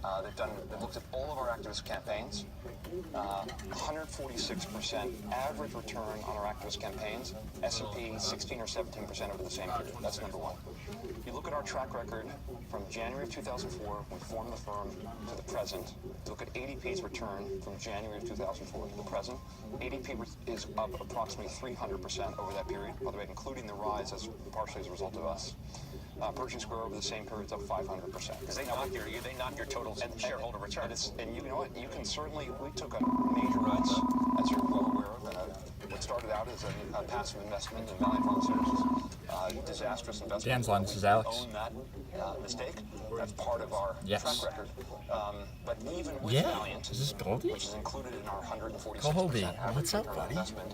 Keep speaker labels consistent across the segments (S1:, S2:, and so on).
S1: They've looked at all of our activist campaigns. 146% average return on our activist campaigns. S&P 16 or 17% over the same period. That's number one. You look at our track record from January of 2004, we formed the firm, to the present. You look at ADP's return from January of 2004 to the present. ADP is up approximately 300% over that period, by the way, including the rise partially as a result of us. Pershing Square over the same period is up 500%.
S2: Because they knock your total shareholder return.
S1: And you know what? You can certainly. We took a major rise, as you're well aware of. What started out as a passive investment in Valiant Pharmaceuticals, disastrous investment.
S3: Dan's line. This is Alex.
S1: Own that mistake. That's part of our track record. But even with Valiant,
S3: is this Goldie?
S1: which is included in our 146%
S3: Goldie,
S1: average
S3: what's up,
S1: return
S3: buddy?
S1: investment,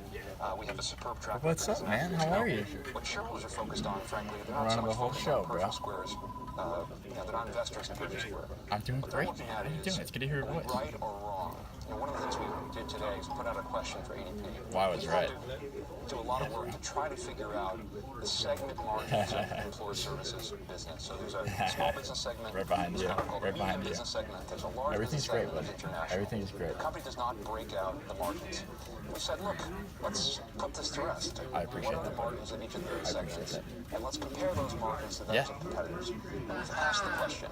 S1: we have a superb track record.
S3: What's up, man? How are you?
S1: What shareholders are focused on, frankly, they're not so
S3: Running
S1: much
S3: the whole
S1: focused
S3: show,
S1: on
S3: bro.
S1: Pershing Square's. They're not investors in Pershing Square.
S3: I'm doing
S1: What they're
S3: great.
S1: looking
S3: How
S1: at
S3: are you doing? It's good to hear your voice.
S1: right or wrong. One of the things we did today is put out a question for ADP.
S3: Wow, it's right.
S1: Do a lot of work to try to figure out the segment margins of the employer services business. So there's a small business segment.
S3: Right behind you. Right behind you.
S1: Business segment. There's a large
S3: Everything's
S1: business
S3: great,
S1: segment
S3: buddy.
S1: that's international.
S3: Everything's great.
S1: The company does not break out the margins. We said, look, let's put this to rest.
S3: I appreciate
S1: What are the
S3: that.
S1: margins of each of the various
S3: I appreciate
S1: segments? And let's compare those margins to those of competitors. And we've asked the question.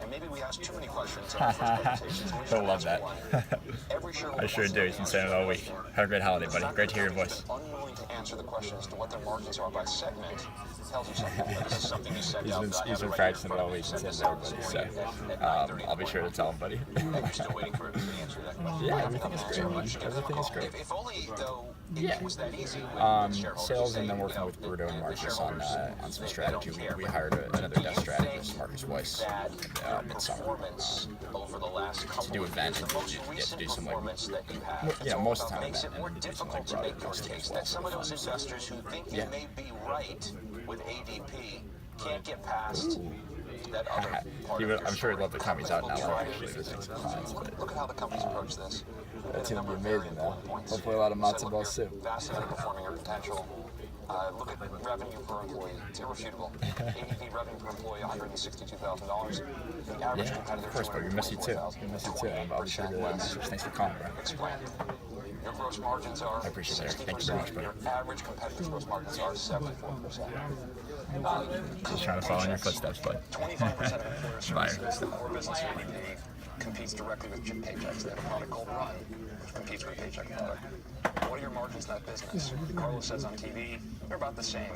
S1: And maybe we asked too many questions in our first presentations.
S3: He'll love that.
S1: I
S3: sure do. He's been saying it all week. Have a great holiday, buddy. Great to hear your voice.
S1: Unwilling to answer the question as to what their margins are by segment tells you something. This is something you sent out.
S3: He's been practicing it all week and saying everybody, so I'll be sure to tell him, buddy.
S1: You're still waiting for him to answer that question.
S3: Yeah, everything is great. Everything is great.
S1: If only, though,
S3: Yeah.
S1: it was that easy with shareholders.
S3: Sales and then working with Bruno and Marcus on some strategy. We hired another desk strategist, Marcus Weiss, in midsummer.
S1: Over the last couple
S3: to do events and to do some like,
S1: that you have.
S3: most of the time
S1: makes it more
S3: and
S1: difficult to make your case that some of those investors who think they may be right with ADP can't get past that other part
S3: I'm sure he'd love the company's out now. Actually,
S1: Look at how the company's approached this.
S3: That's going to be amazing, though. Hopefully a lot of matzo balls, too.
S1: Vastly underperforming your potential. Look at revenue per employee. It's irrefutable. ADP revenue per employee, $162,000. The average competitor,
S3: of course, but we miss you too. We miss you too. I'll be sure to message. Thanks for calling, bro.
S1: Explain. Your gross margins are
S3: I appreciate it. Thank you very much, buddy.
S1: Your average competitor's gross margins are 74%.
S3: Just trying to follow in your footsteps, bud.
S1: 25% of employer services, the core business of ADP, competes directly with Paychex. They have a product called Run, which competes with a Paychex product. What are your margins in that business? Carlos says on TV, they're about the same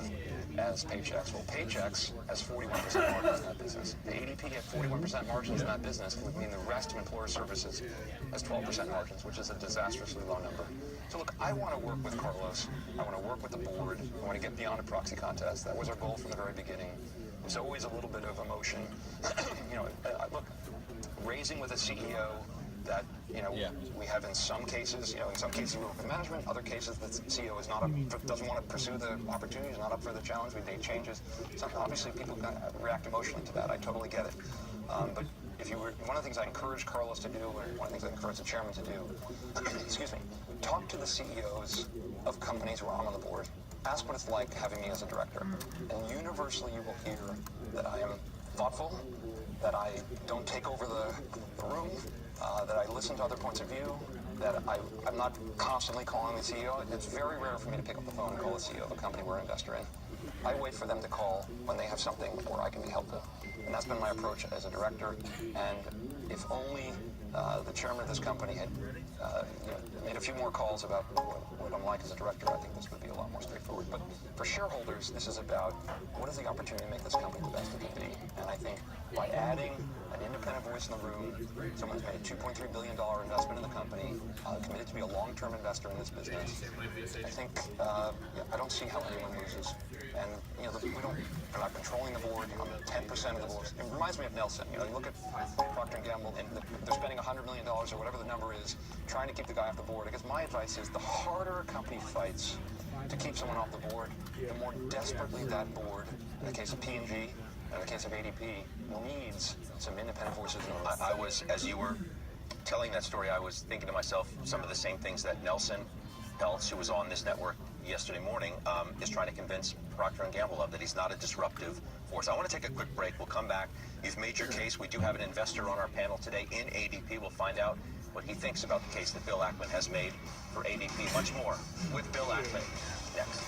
S1: as Paychex. Well, Paychex has 41% margins in that business. The ADP at 41% margins in that business would mean the rest of employer services has 12% margins, which is a disastrously low number. So look, I want to work with Carlos. I want to work with the board. I want to get beyond a proxy contest. That was our goal from the very beginning. There's always a little bit of emotion. Look, raising with a CEO that we have in some cases, we work with management. Other cases, the CEO is doesn't want to pursue the opportunity, is not up for the challenge. We make changes. So obviously, people react emotionally to that. I totally get it. But one of the things I encourage Carlos to do, or one of the things I encourage the chairman to do, excuse me, talk to the CEOs of companies where I'm on the board. Ask what it's like having me as a director, and universally you will hear that I am thoughtful, that I don't take over the room, that I listen to other points of view, that I'm not constantly calling the CEO. It's very rare for me to pick up the phone and call the CEO of a company we're an investor in. I wait for them to call when they have something where I can be helpful. And that's been my approach as a director. And if only the chairman of this company had made a few more calls about what I'm like as a director, I think this would be a lot more straightforward. But for shareholders, this is about what is the opportunity to make this company the best it can be. And I think by adding an independent voice in the room, someone who's made a $2.3 billion investment in the company, committed to be a long-term investor in this business, I think I don't see how anyone loses. And we're not controlling the board. I'm 10% of the board. It reminds me of Nelson. You look at Procter & Gamble, and they're spending $100 million or whatever the number is, trying to keep the guy off the board. I guess my advice is the harder a company fights to keep someone off the board, the more desperately that board, in the case of P&G, in the case of ADP, needs some independent voices.
S2: I was, as you were telling that story, I was thinking to myself some of the same things that Nelson Peltz, who was on this network yesterday morning, is trying to convince Procter & Gamble of that he's not a disruptive force. I want to take a quick break. We'll come back. You've made your case. We do have an investor on our panel today in ADP. We'll find out what he thinks about the case that Bill Ackman has made for ADP. Much more with Bill Ackman next.